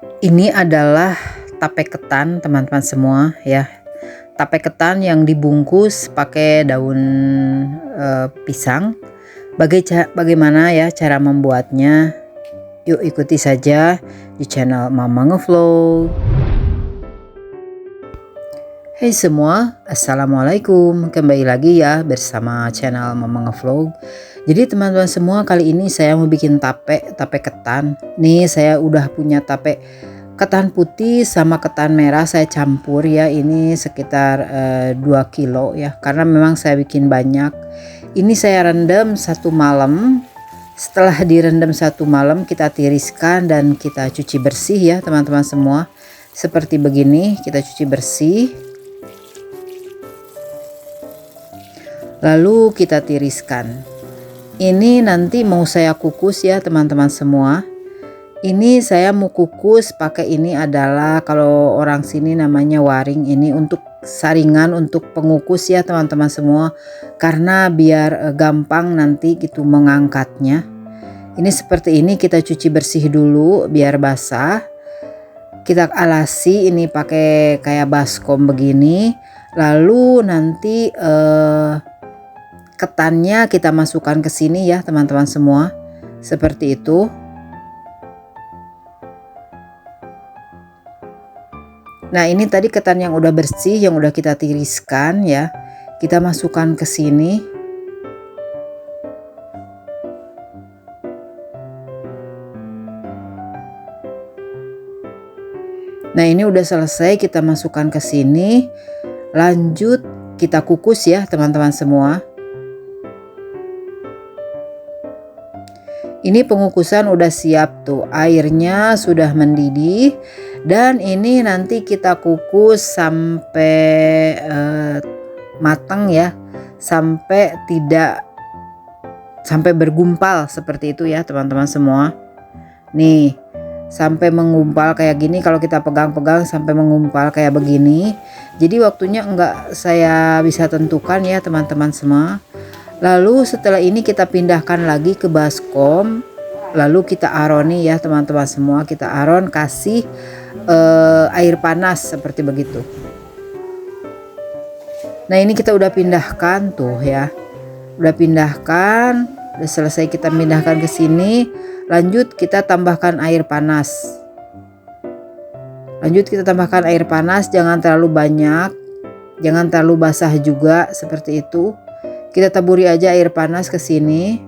Ini adalah tape ketan teman-teman semua ya. Tape ketan yang dibungkus pakai daun pisang. Bagaimana ya cara membuatnya? Yuk ikuti saja di channel Mama Ngevlog. Hai semua, assalamualaikum. Kembali lagi ya bersama channel Mama Ngevlog. Jadi teman-teman semua, kali ini saya mau bikin tape ketan. Nih saya udah punya tape ketan putih sama ketan merah, saya campur ya. Ini sekitar 2 kilo ya, karena memang saya bikin banyak. Ini saya rendam 1 malam. Setelah direndam 1 malam, kita tiriskan dan kita cuci bersih ya teman-teman semua. Seperti begini, kita cuci bersih. Lalu kita tiriskan. Ini nanti mau saya kukus ya teman-teman semua. Ini saya mau kukus pakai ini adalah, kalau orang sini namanya waring. Ini untuk saringan untuk pengukus ya teman-teman semua, karena biar gampang nanti gitu mengangkatnya. Ini seperti ini, kita cuci bersih dulu biar basah. Kita alasi ini pakai kayak baskom begini. Lalu nanti ketannya kita masukkan ke sini ya teman-teman semua, seperti itu. Nah ini tadi ketan yang udah bersih, yang udah kita tiriskan ya, kita masukkan ke sini. Nah ini udah selesai, kita masukkan ke sini. Lanjut kita kukus ya teman-teman semua. Ini pengukusan udah siap tuh, airnya sudah mendidih. Dan ini nanti kita kukus sampai matang ya, sampai bergumpal seperti itu ya teman-teman semua. Nih sampai menggumpal kayak gini, kalau kita pegang-pegang sampai menggumpal kayak begini. Jadi waktunya enggak saya bisa tentukan ya teman-teman semua. Lalu setelah ini kita pindahkan lagi ke baskom. Lalu kita aroni ya teman-teman semua, kita aron kasih air panas seperti begitu. Nah ini kita udah pindahkan tuh ya, udah pindahkan, udah selesai kita pindahkan ke sini. Lanjut kita tambahkan air panas. Lanjut kita tambahkan air panas, jangan terlalu banyak, jangan terlalu basah juga, seperti itu. Kita taburi aja air panas ke sini.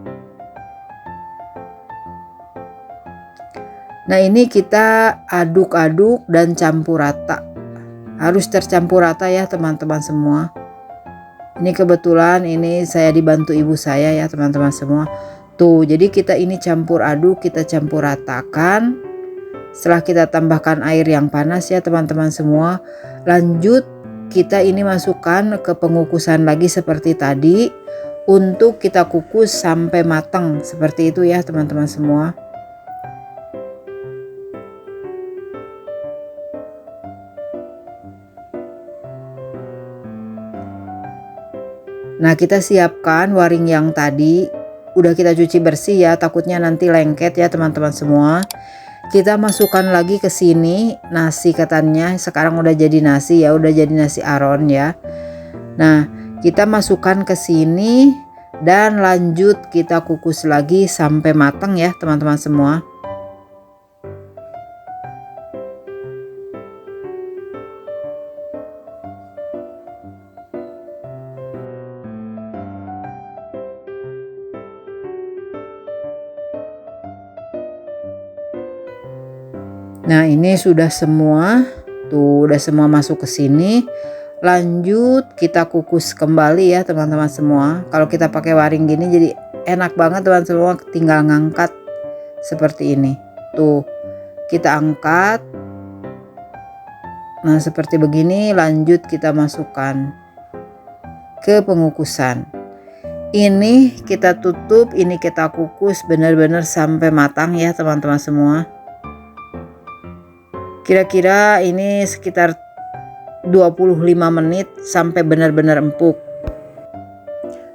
Nah ini kita aduk-aduk dan campur rata. Harus tercampur rata ya teman-teman semua. Ini kebetulan ini saya dibantu ibu saya ya teman-teman semua. Tuh jadi kita ini campur aduk, kita campur ratakan. Setelah kita tambahkan air yang panas ya teman-teman semua. Lanjut kita ini masukkan ke pengukusan lagi seperti tadi, untuk kita kukus sampai matang seperti itu ya teman-teman semua. Nah kita siapkan waring yang tadi udah kita cuci bersih ya, takutnya nanti lengket ya teman-teman semua. Kita masukkan lagi ke sini nasi ketannya, sekarang udah jadi nasi ya, udah jadi nasi aron ya. Nah kita masukkan ke sini dan lanjut kita kukus lagi sampai matang ya teman-teman semua. Nah ini sudah semua tuh, udah semua masuk ke sini. Lanjut kita kukus kembali ya teman-teman semua. Kalau kita pakai waring gini jadi enak banget teman-teman semua, tinggal ngangkat seperti ini. Tuh kita angkat. Nah seperti begini, lanjut kita masukkan ke pengukusan. Ini kita tutup, ini kita kukus benar-benar sampai matang ya teman-teman semua. Kira-kira ini sekitar 25 menit sampai benar-benar empuk.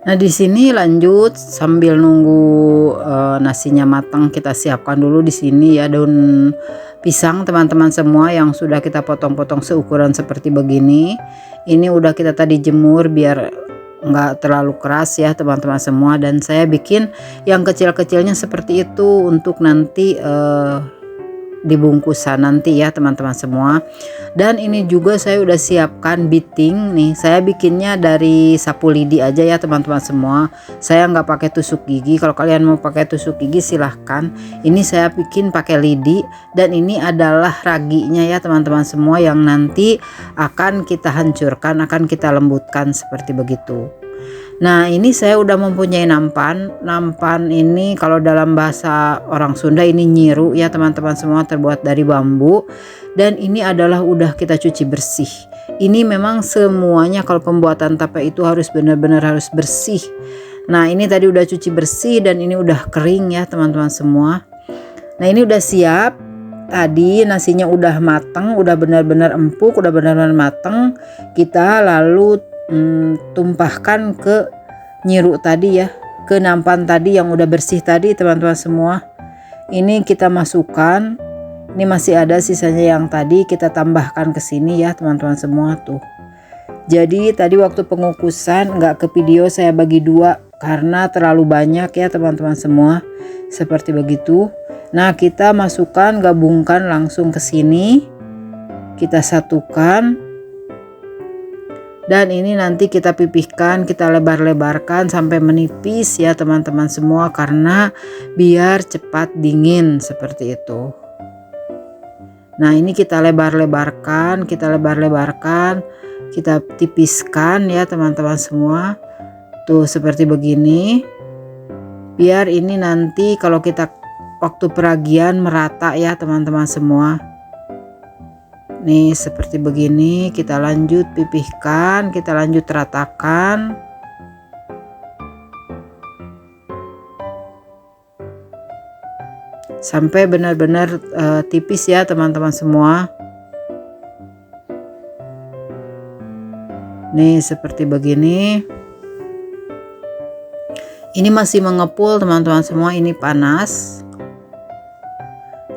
Nah di sini lanjut sambil nunggu nasinya matang, kita siapkan dulu di sini ya daun pisang teman-teman semua yang sudah kita potong-potong seukuran seperti begini. Ini udah kita tadi jemur biar nggak terlalu keras ya teman-teman semua, dan saya bikin yang kecil-kecilnya seperti itu untuk nanti dibungkusan nanti ya teman-teman semua. Dan ini juga saya udah siapkan biting nih, saya bikinnya dari sapu lidi aja ya teman-teman semua, saya nggak pakai tusuk gigi. Kalau kalian mau pakai tusuk gigi silahkan, ini saya bikin pakai lidi. Dan ini adalah raginya ya teman-teman semua yang nanti akan kita hancurkan, akan kita lembutkan seperti begitu. Nah ini saya udah mempunyai nampan. Nampan ini kalau dalam bahasa orang Sunda ini nyiru ya teman-teman semua, terbuat dari bambu. Dan ini adalah udah kita cuci bersih. Ini memang semuanya kalau pembuatan tape itu harus benar-benar harus bersih. Nah ini tadi udah cuci bersih dan ini udah kering ya teman-teman semua. Nah ini udah siap. Tadi nasinya udah mateng, udah benar-benar empuk, udah benar-benar mateng. Kita lalu tumpahkan ke nyiru tadi ya, ke nampan tadi yang udah bersih tadi teman-teman semua. Ini kita masukkan, ini masih ada sisanya yang tadi kita tambahkan ke sini ya teman-teman semua tuh. Jadi tadi waktu pengukusan nggak ke video, saya bagi dua karena terlalu banyak ya teman-teman semua, seperti begitu. Nah kita masukkan, gabungkan langsung ke sini, kita satukan. Dan ini nanti kita pipihkan, kita lebar-lebarkan sampai menipis ya teman-teman semua, karena biar cepat dingin seperti itu. Nah ini kita lebar-lebarkan, kita tipiskan ya teman-teman semua. Tuh seperti begini. Biar ini nanti kalau kita waktu peragian merata ya teman-teman semua. Nih seperti begini, kita lanjut pipihkan, kita lanjut ratakan. Sampai benar-benar tipis ya teman-teman semua. Nih seperti begini. Ini masih mengepul teman-teman semua, ini panas.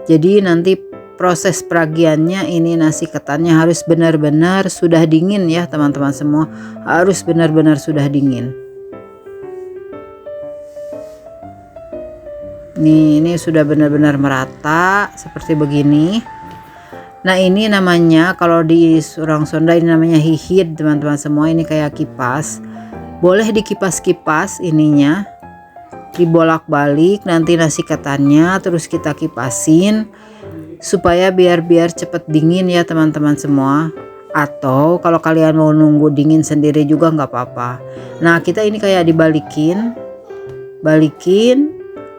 Jadi nanti proses peragiannya ini nasi ketannya harus benar-benar sudah dingin ya teman-teman semua, harus benar-benar sudah dingin. Nih ini sudah benar-benar merata seperti begini. Nah ini namanya kalau di orang Sunda ini namanya hihid teman-teman semua, ini kayak kipas. Boleh dikipas-kipas ininya, dibolak-balik nanti nasi ketannya, terus kita kipasin supaya biar cepet dingin ya teman-teman semua. Atau kalau kalian mau nunggu dingin sendiri juga nggak apa-apa. Nah kita ini kayak dibalikin,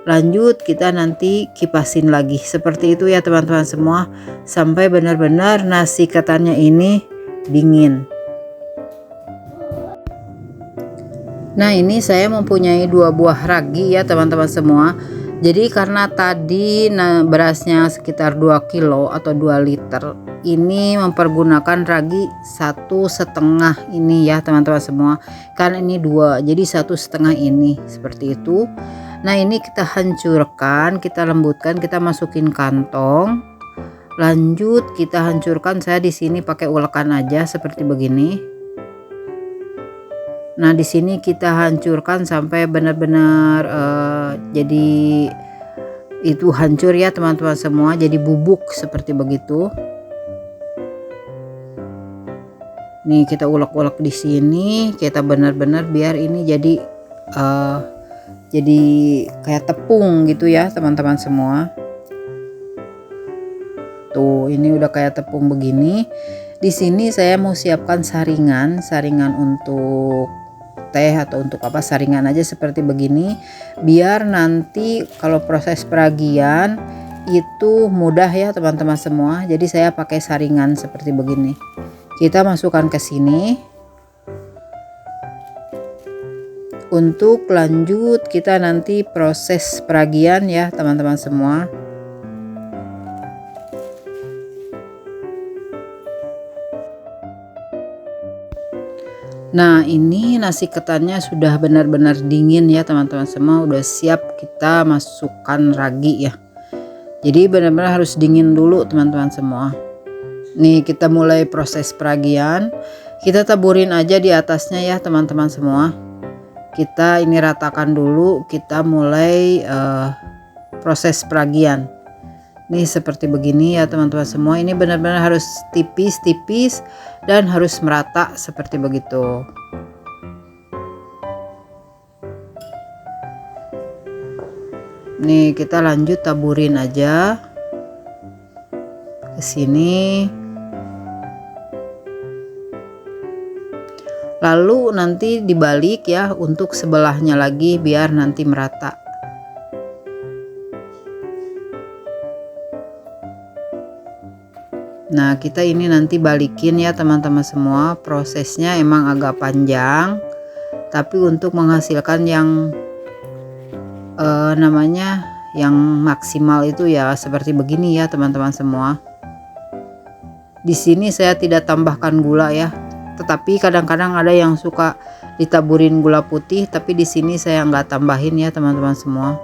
lanjut kita nanti kipasin lagi seperti itu ya teman-teman semua, sampai benar-benar nasi ketannya ini dingin. Nah ini saya mempunyai 2 buah ragi ya teman-teman semua. Jadi karena tadi berasnya sekitar 2 kilo atau 2 liter, ini mempergunakan ragi 1,5 ini ya teman-teman semua. Karena ini 2, jadi 1,5 ini seperti itu. Nah ini kita hancurkan, kita lembutkan, kita masukin kantong. Lanjut kita hancurkan, saya di sini pakai ulekan aja seperti begini. Nah di sini kita hancurkan sampai benar-benar jadi itu hancur ya teman-teman semua, jadi bubuk seperti begitu. Nih kita ulek-ulek di sini, kita benar-benar biar ini jadi kayak tepung gitu ya teman-teman semua. Tuh ini udah kayak tepung begini. Di sini saya mau siapkan saringan untuk teh atau untuk apa, saringan aja seperti begini, biar nanti kalau proses peragian itu mudah ya teman-teman semua. Jadi saya pakai saringan seperti begini, kita masukkan ke sini. Untuk lanjut kita nanti proses peragian ya teman-teman semua. Nah ini nasi ketannya sudah benar-benar dingin ya teman-teman semua, udah siap kita masukkan ragi ya. Jadi benar-benar harus dingin dulu teman-teman semua. Nih kita mulai proses peragian. Kita taburin aja di atasnya ya teman-teman semua. Kita ini ratakan dulu, kita mulai proses peragian. Nih seperti begini ya teman-teman semua. Ini benar-benar harus tipis-tipis dan harus merata seperti begitu. Nih kita lanjut taburin aja ke sini. Lalu nanti dibalik ya untuk sebelahnya lagi biar nanti merata. Nah kita ini nanti balikin ya teman-teman semua. Prosesnya emang agak panjang, tapi untuk menghasilkan yang yang maksimal itu ya seperti begini ya teman-teman semua. Di sini saya tidak tambahkan gula ya, tetapi kadang-kadang ada yang suka ditaburin gula putih, tapi di sini saya nggak tambahin ya teman-teman semua.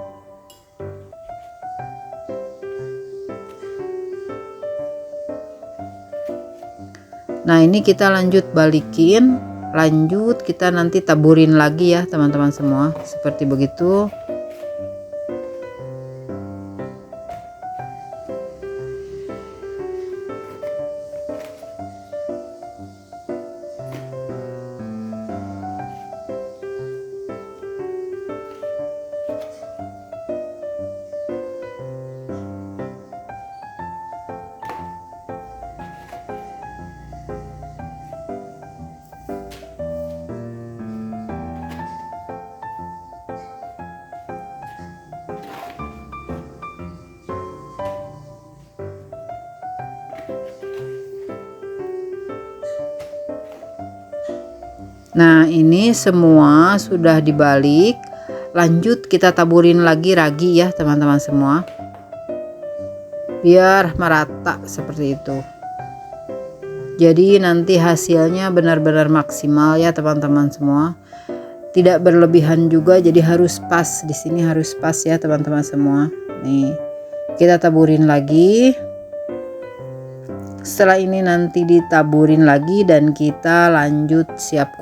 Nah ini kita lanjut balikin, lanjut kita nanti taburin lagi ya teman-teman semua seperti begitu. Nah ini semua sudah dibalik, lanjut kita taburin lagi ragi ya teman-teman semua, biar merata seperti itu. Jadi nanti hasilnya benar-benar maksimal ya teman-teman semua, tidak berlebihan juga, jadi harus pas. Di sini harus pas ya teman-teman semua. Nih kita taburin lagi. Setelah ini nanti ditaburin lagi dan kita lanjut siap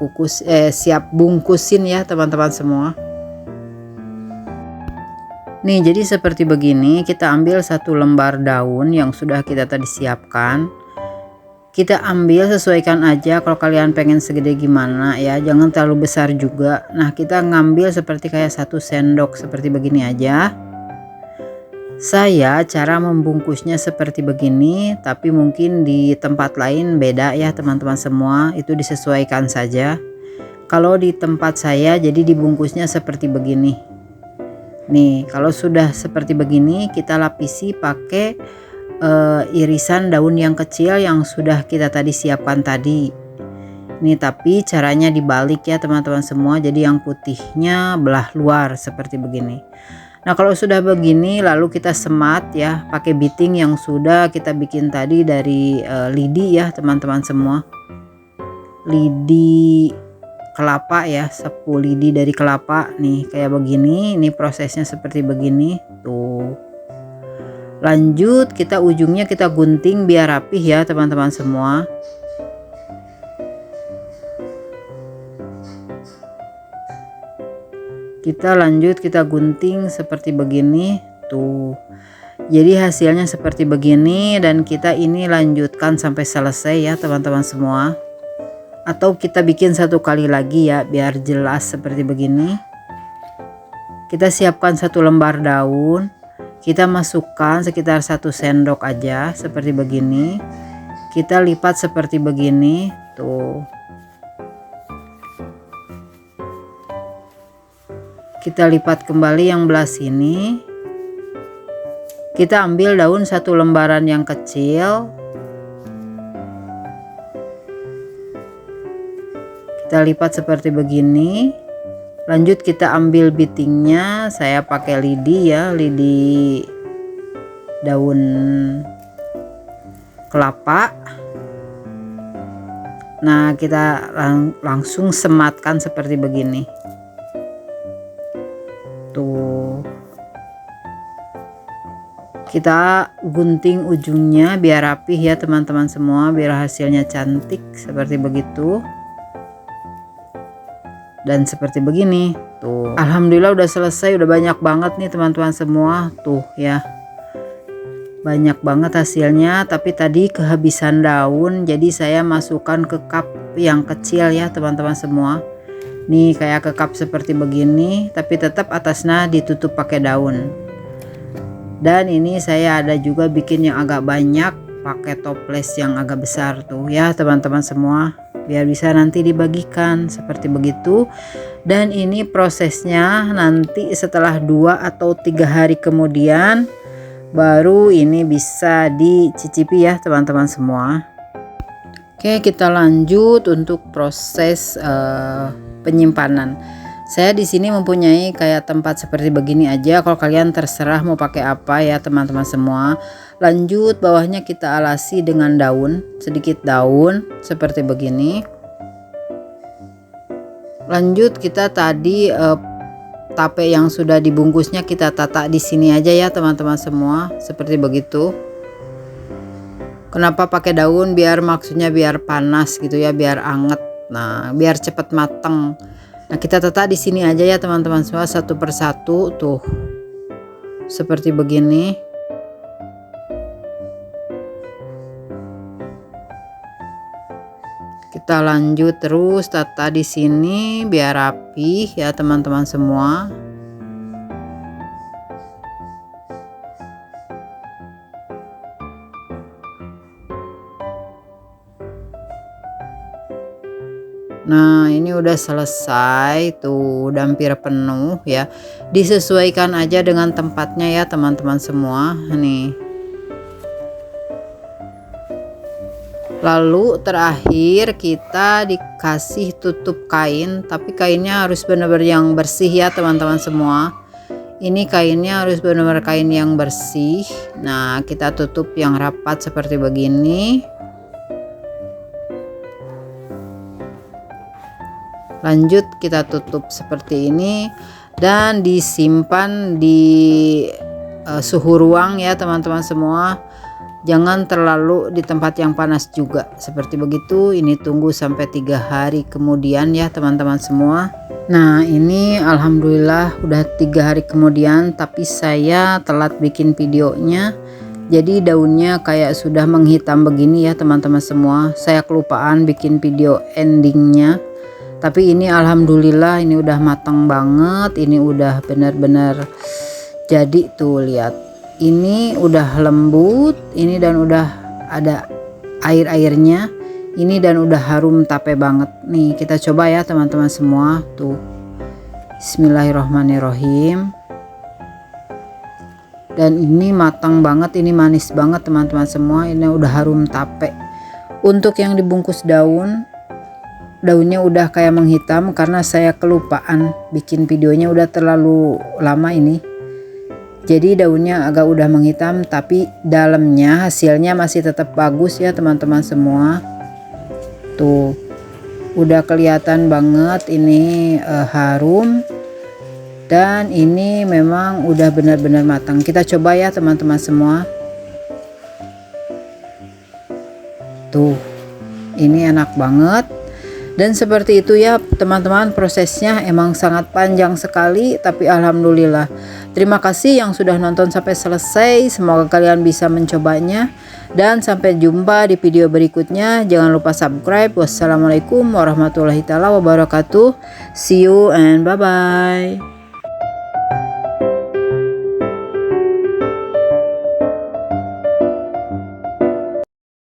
bungkusin ya teman-teman semua. Nih jadi seperti begini, kita ambil satu lembar daun yang sudah kita tadi siapkan. Kita ambil, sesuaikan aja kalau kalian pengen segede gimana ya, jangan terlalu besar juga. Nah kita ngambil seperti kayak 1 sendok seperti begini aja. Saya cara membungkusnya seperti begini, tapi mungkin di tempat lain beda ya teman-teman semua, itu disesuaikan saja. Kalau di tempat saya jadi dibungkusnya seperti begini. Nih kalau sudah seperti begini kita lapisi pakai irisan daun yang kecil yang sudah kita tadi siapkan tadi. Nih tapi caranya dibalik ya teman-teman semua, jadi yang putihnya belah luar seperti begini. Nah kalau sudah begini lalu kita semat ya pakai biting yang sudah kita bikin tadi dari lidi ya teman-teman semua. Lidi kelapa ya, sapu lidi dari kelapa nih kayak begini. Ini prosesnya seperti begini tuh. Lanjut kita ujungnya kita gunting biar rapih ya teman-teman semua. Kita lanjut kita gunting seperti begini tuh. Jadi hasilnya seperti begini dan kita ini lanjutkan sampai selesai ya teman-teman semua. Atau kita bikin satu kali lagi ya biar jelas seperti begini. Kita siapkan 1 lembar daun. Kita masukkan sekitar 1 sendok aja seperti begini. Kita lipat seperti begini tuh. Kita lipat kembali yang belah sini. Kita ambil daun 1 lembaran yang kecil. Kita lipat seperti begini. Lanjut kita ambil bitingnya. Saya pakai lidi ya, lidi daun kelapa. Nah kita langsung sematkan seperti begini tuh. Kita gunting ujungnya biar rapih ya teman-teman semua, biar hasilnya cantik seperti begitu. Dan seperti begini tuh, alhamdulillah udah selesai, udah banyak banget nih teman-teman semua tuh ya, banyak banget hasilnya. Tapi tadi kehabisan daun, jadi saya masukkan ke cup yang kecil ya teman-teman semua. Nih kayak ke cup seperti begini, tapi tetap atasnya ditutup pakai daun. Dan ini saya ada juga bikin yang agak banyak pakai toples yang agak besar tuh ya teman-teman semua, biar bisa nanti dibagikan seperti begitu. Dan ini prosesnya nanti setelah 2 atau 3 hari kemudian baru ini bisa dicicipi ya teman-teman semua. Oke, kita lanjut untuk proses penyimpanan. Saya di sini mempunyai kayak tempat seperti begini aja. Kalau kalian terserah mau pakai apa ya teman-teman semua. Lanjut, bawahnya kita alasi dengan daun, sedikit daun seperti begini. Lanjut, kita tadi tape yang sudah dibungkusnya kita tata di sini aja ya teman-teman semua, seperti begitu. Kenapa pakai daun? Biar maksudnya biar panas gitu ya, biar anget. Nah, biar cepat matang. Nah, kita tata di sini aja ya teman-teman semua, satu persatu tuh. Seperti begini. Kita lanjut terus tata di sini biar rapi ya teman-teman semua. Nah, ini udah selesai tuh, udah hampir penuh ya. Disesuaikan aja dengan tempatnya ya teman-teman semua. Nih. Lalu terakhir kita dikasih tutup kain, tapi kainnya harus benar-benar yang bersih ya teman-teman semua. Ini kainnya harus benar-benar kain yang bersih. Nah, kita tutup yang rapat seperti begini. Lanjut kita tutup seperti ini dan disimpan di suhu ruang ya teman-teman semua. Jangan terlalu di tempat yang panas juga, seperti begitu. Ini tunggu sampai 3 hari kemudian ya teman-teman semua. Nah, ini alhamdulillah udah 3 hari kemudian, tapi saya telat bikin videonya. Jadi daunnya kayak sudah menghitam begini ya teman-teman semua. Saya kelupaan bikin video endingnya. Tapi ini alhamdulillah ini udah matang banget. Ini udah benar-benar jadi tuh, lihat. Ini udah lembut, ini dan udah ada air-airnya. Ini dan udah harum tape banget. Nih, kita coba ya teman-teman semua tuh. Bismillahirrahmanirrahim. Dan ini matang banget, ini manis banget teman-teman semua. Ini udah harum tape. Untuk yang dibungkus daun, daunnya udah kayak menghitam karena saya kelupaan bikin videonya, udah terlalu lama ini. Jadi daunnya agak udah menghitam, tapi dalamnya hasilnya masih tetap bagus ya teman-teman semua. Tuh, udah kelihatan banget ini harum. Dan ini memang udah benar-benar matang. Kita coba ya teman-teman semua. Tuh, ini enak banget. Dan seperti itu ya teman-teman, prosesnya emang sangat panjang sekali, tapi alhamdulillah. Terima kasih yang sudah nonton sampai selesai. Semoga kalian bisa mencobanya. Dan sampai jumpa di video berikutnya. Jangan lupa subscribe. Wassalamualaikum warahmatullahi wabarakatuh. See you and bye-bye.